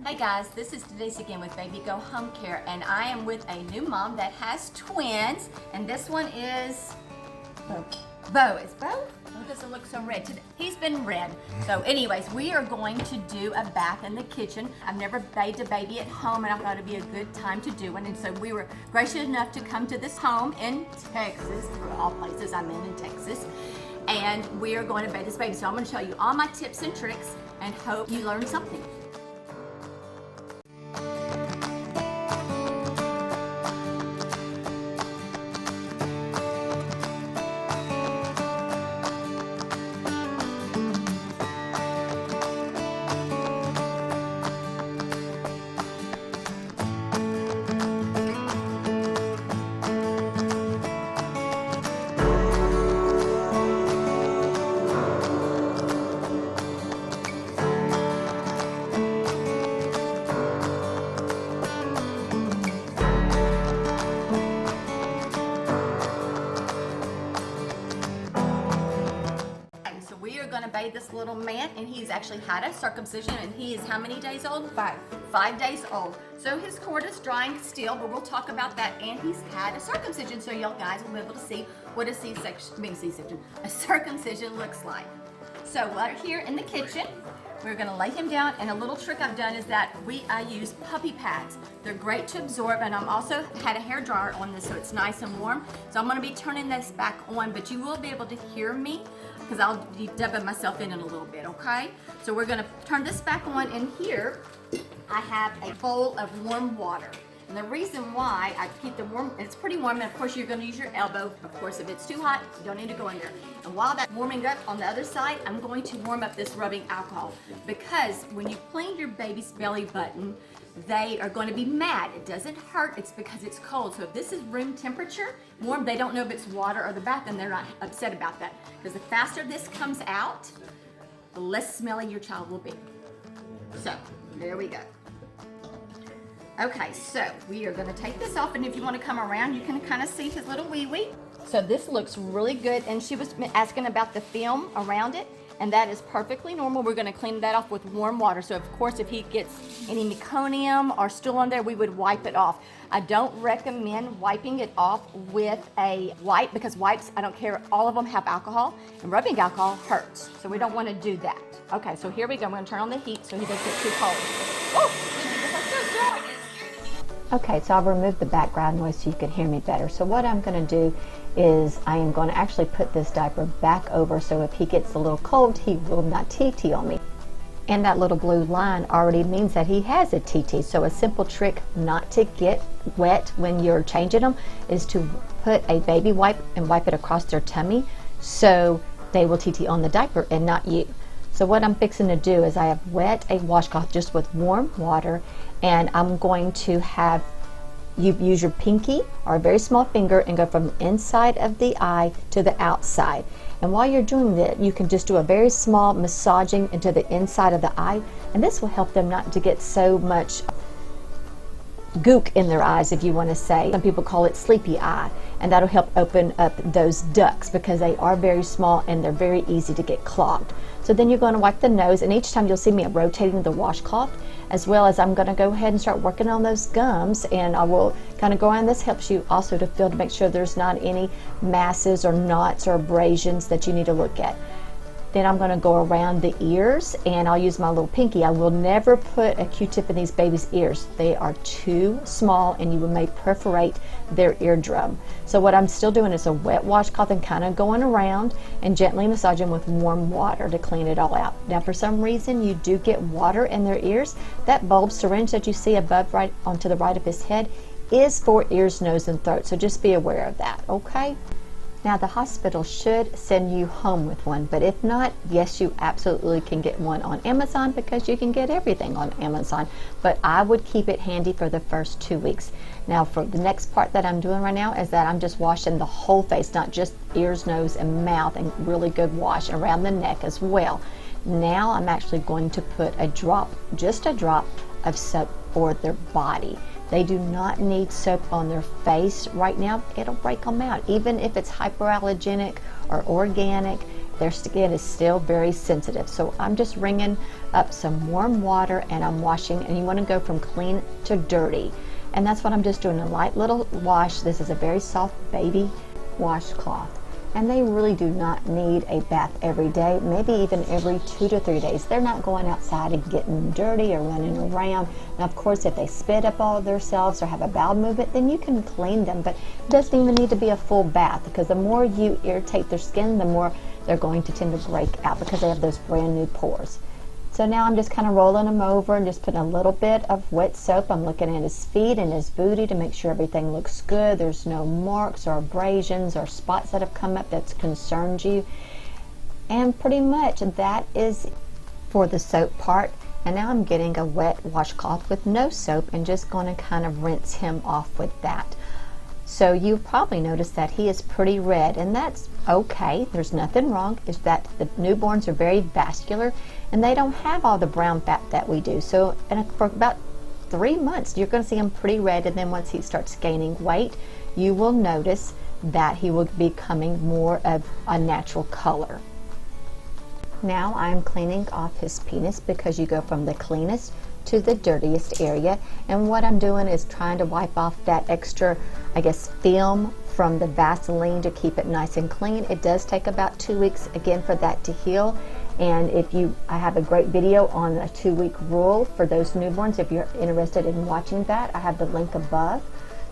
Hey guys, this is Denise again with Baby Go Home Care, and I am with a new mom that has twins, and this one is Bo. Is Bo? Oh, doesn't look so red today. He's been red. So anyways, we are going to do a bath in the kitchen. I've never bathed a baby at home, and I thought it'd be a good time to do one. And so we were gracious enough to come to this home in Texas, for all places I'm in Texas. And we are going to bathe this baby. So I'm going to show you all my tips and tricks and hope you learn something. We are going to bathe this little man, and he's actually had a circumcision, and he is how many days old? 5 days old. So his cord is drying still, but we'll talk about that. And he's had a circumcision, so y'all guys will be able to see what a circumcision looks like. So right here in the kitchen, we're going to lay him down, and a little trick I've done is that I use puppy pads. They're great to absorb, and I'm also had a hair dryer on this so it's nice and warm. So I'm going to be turning this back on, but you will be able to hear me because I'll be dubbing myself in a little bit, okay? So we're going to turn this back on, and here I have a bowl of warm water. And the reason why I keep the warm, it's pretty warm, and of course you're going to use your elbow. Of course, if it's too hot, you don't need to go in there. And while that's warming up on the other side, I'm going to warm up this rubbing alcohol, because when you clean your baby's belly button, they are going to be mad. It doesn't hurt, it's because it's cold. So if this is room temperature, warm, they don't know if it's water or the bath, and they're not upset about that. Because the faster this comes out, the less smelly your child will be. So, there we go. Okay, so we are going to take this off, and if you want to come around, you can kind of see his little wee-wee. So this looks really good, and she was asking about the film around it, and that is perfectly normal. We're going to clean that off with warm water. So of course, if he gets any meconium or stool on there, we would wipe it off. I don't recommend wiping it off with a wipe, because wipes, I don't care, all of them have alcohol, and rubbing alcohol hurts. So we don't want to do that. Okay, so here we go. I'm going to turn on the heat so he doesn't get too cold. Oh, okay, so I've removed the background noise so you can hear me better. So what I'm going to do is I am going to actually put this diaper back over, so if he gets a little cold, he will not TT on me. And that little blue line already means that he has a TT. So a simple trick not to get wet when you're changing them is to put a baby wipe and wipe it across their tummy, so they will TT on the diaper and not you. So what I'm fixing to do is I have wet a washcloth just with warm water, and I'm going to have you use your pinky or a very small finger and go from the inside of the eye to the outside. And while you're doing that, you can just do a very small massaging into the inside of the eye, and this will help them not to get so much gook in their eyes, if you want to say. Some people call it sleepy eye, and that'll help open up those ducts, because they are very small and they're very easy to get clogged. So then you're going to wipe the nose, and each time you'll see me rotating the washcloth, as well as I'm going to go ahead and start working on those gums, and I will kind of go around. This helps you also to feel, to make sure there's not any masses or knots or abrasions that you need to look at. Then I'm going to go around the ears, and I'll use my little pinky. I will never put a Q-tip in these babies' ears. They are too small, and you may perforate their eardrum. So what I'm still doing is a wet washcloth and kind of going around and gently massaging with warm water to clean it all out. Now, for some reason, you do get water in their ears. That bulb syringe that you see above, right onto the right of his head, is for ears, nose, and throat. So just be aware of that, okay? Now, the hospital should send you home with one, but if not, yes, you absolutely can get one on Amazon, because you can get everything on Amazon. But I would keep it handy for the first 2 weeks. Now, for the next part that I'm doing right now is that I'm just washing the whole face, not just ears, nose, and mouth, and really good wash around the neck as well. Now I'm actually going to put a drop, just a drop of soap for their body. They do not need soap on their face right now. It'll break them out. Even if it's hypoallergenic or organic, their skin is still very sensitive. So I'm just wringing up some warm water and I'm washing, and you want to go from clean to dirty. And that's what I'm just doing, a light little wash. This is a very soft baby washcloth. And they really do not need a bath every day, maybe even every 2 to 3 days. They're not going outside and getting dirty or running around. Now, of course, if they spit up all of themselves or have a bowel movement, then you can clean them, but it doesn't even need to be a full bath, because the more you irritate their skin, the more they're going to tend to break out because they have those brand new pores. So now I'm just kind of rolling them over and just putting a little bit of wet soap. I'm looking at his feet and his booty to make sure everything looks good. There's no marks or abrasions or spots that have come up that's concerned you. And pretty much that is for the soap part. And now I'm getting a wet washcloth with no soap and just going to kind of rinse him off with that. So you've probably noticed that he is pretty red, and that's okay. There's nothing wrong. It's that the newborns are very vascular and they don't have all the brown fat that we do. So for about 3 months, you're going to see him pretty red, and then once he starts gaining weight, you will notice that he will be becoming more of a natural color. Now I'm cleaning off his penis, because you go from the cleanest to the dirtiest area, and what I'm doing is trying to wipe off that extra, I guess, film from the Vaseline to keep it nice and clean. It does take about 2 weeks again for that to heal, and I have a great video on a 2-week rule for those newborns. If you're interested in watching that, I have the link above.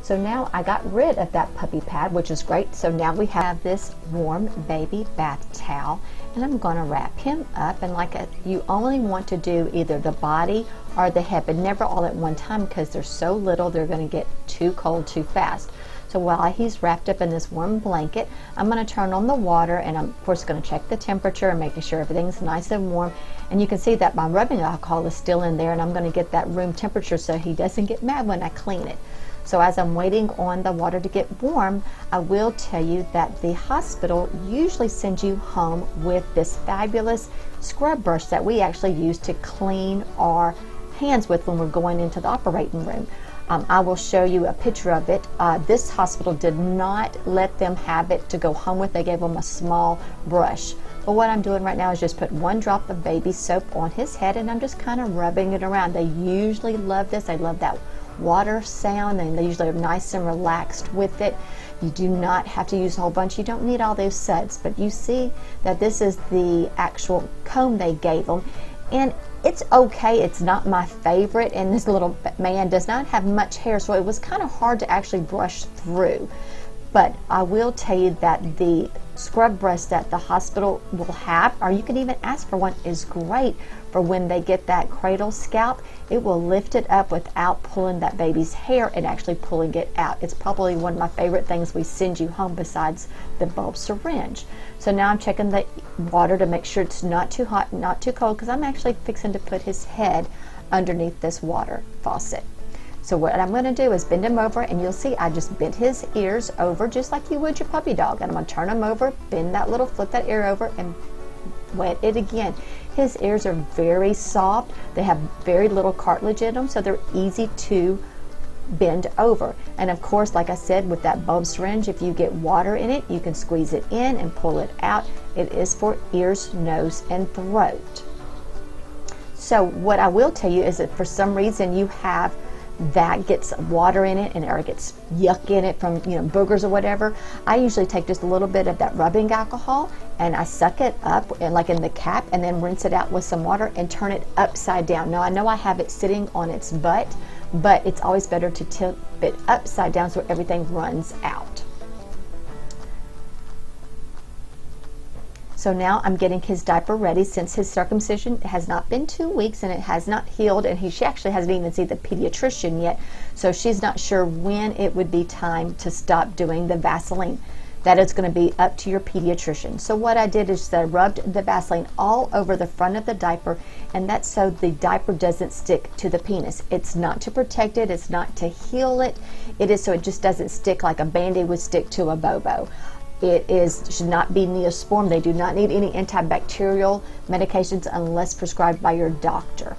So now I got rid of that puppy pad, which is great. So now we have this warm baby bath towel, and I'm going to wrap him up. And you only want to do either the body or the head, but never all at one time, because they're so little they're going to get too cold too fast. So while he's wrapped up in this warm blanket, I'm going to turn on the water, and I'm of course going to check the temperature and making sure everything's nice and warm. And you can see that my rubbing alcohol is still in there, and I'm going to get that room temperature so he doesn't get mad when I clean it. So as I'm waiting on the water to get warm, I will tell you that the hospital usually sends you home with this fabulous scrub brush that we actually use to clean our hands with when we're going into the operating room. I will show you a picture of it. This hospital did not let them have it to go home with. They gave them a small brush. But what I'm doing right now is just put 1 drop of baby soap on his head, and I'm just kind of rubbing it around. They usually love this. They love that water sound, and they usually are nice and relaxed with it. You do not have to use a whole bunch. You don't need all those suds, but you see that this is the actual comb they gave them, and it's okay. It's not my favorite, and this little man does not have much hair, so it was kind of hard to actually brush through. But I will tell you that the scrub brush that the hospital will have, or you can even ask for one, is great for when they get that cradle scalp. It will lift it up without pulling that baby's hair and actually pulling it out. It's probably one of my favorite things we send you home besides the bulb syringe. So now I'm checking the water to make sure it's not too hot, not too cold, because I'm actually fixing to put his head underneath this water faucet. So what I'm going to do is bend him over, and you'll see I just bent his ears over just like you would your puppy dog. And I'm going to turn him over, flip that ear over, and wet it again. His ears are very soft. They have very little cartilage in them, so they're easy to bend over. And of course, like I said, with that bulb syringe, if you get water in it, you can squeeze it in and pull it out. It is for ears, nose, and throat. So what I will tell you is that for some reason you have that gets water in it, or it gets yuck in it from boogers or whatever, I usually take just a little bit of that rubbing alcohol and I suck it up, and like in the cap, and then rinse it out with some water and turn it upside down. Now I know I have it sitting on its butt, but it's always better to tip it upside down so everything runs out. So now I'm getting his diaper ready. Since his circumcision has not been 2 weeks and it has not healed, and she actually hasn't even seen the pediatrician yet, so she's not sure when it would be time to stop doing the Vaseline. That is going to be up to your pediatrician. So what I did is I rubbed the Vaseline all over the front of the diaper, and that's so the diaper doesn't stick to the penis. It's not to protect it, it's not to heal it, it is so it just doesn't stick like a Band-Aid would stick to a bobo. Should not be Neosporin. They do not need any antibacterial medications unless prescribed by your doctor.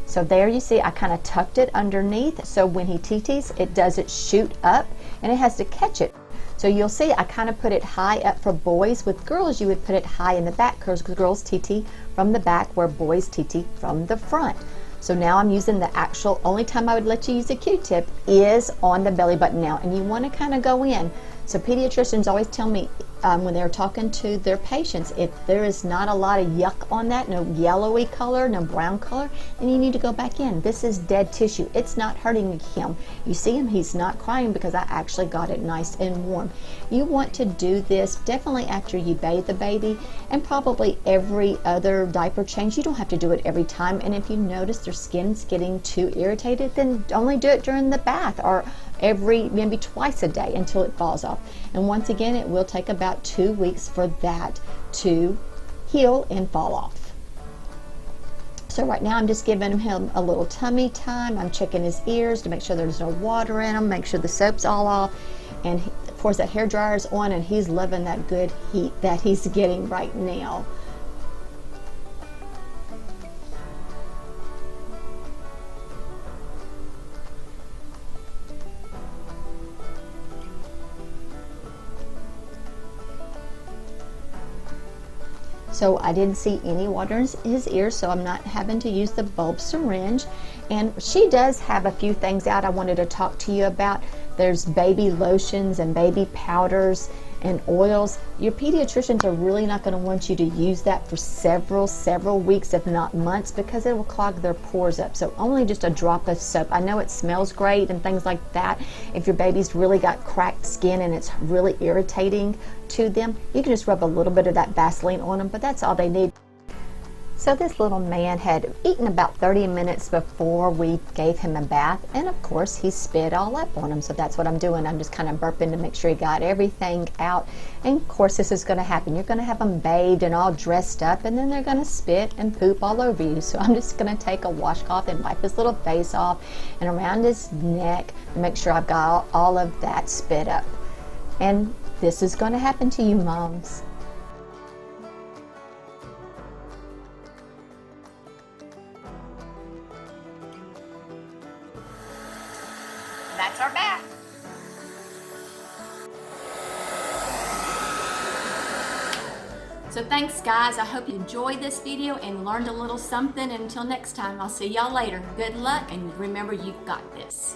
So there you see I kind of tucked it underneath, so when he TTs, it doesn't shoot up and it has to catch it. So you'll see I kind of put it high up for boys. With girls, you would put it high in the back because girls TT from the back where boys TT from the front. So now I'm using the actual, only time I would let you use a Q-tip is on the belly button now. And you want to kind of go in. So pediatricians always tell me when they're talking to their patients, if there is not a lot of yuck on that, no yellowy color, no brown color, then you need to go back in. This is dead tissue. It's not hurting him. You see him, he's not crying because I actually got it nice and warm. You want to do this definitely after you bathe the baby and probably every other diaper change. You don't have to do it every time. And if you notice their skin's getting too irritated, then only do it during the bath or maybe twice a day until it falls off. And once again, it will take about 2 weeks for that to heal and fall off. So right now I'm just giving him a little tummy time. I'm checking his ears to make sure there's no water in them, make sure the soap's all off. And of course that hair dryer is on and he's loving that good heat that he's getting right now. So I didn't see any water in his ears, so I'm not having to use the bulb syringe. And she does have a few things out I wanted to talk to you about. There's baby lotions and baby powders and oils. Your pediatricians are really not going to want you to use that for several weeks, if not months, because it will clog their pores up. So only just a drop of soap. I know it smells great and things like that. If your baby's really got cracked skin and it's really irritating to them, you can just rub a little bit of that Vaseline on them, but that's all they need. So this little man had eaten about 30 minutes before we gave him a bath, and of course he spit all up on him. So that's what I'm doing. I'm just kind of burping to make sure he got everything out. And of course this is going to happen. You're going to have them bathed and all dressed up, and then they're going to spit and poop all over you. So I'm just going to take a washcloth and wipe his little face off and around his neck to make sure I've got all of that spit up. And this is going to happen to you, moms. That's our bath. So thanks guys, I hope you enjoyed this video and learned a little something. Until next time, I'll see y'all later. Good luck and remember, you've got this.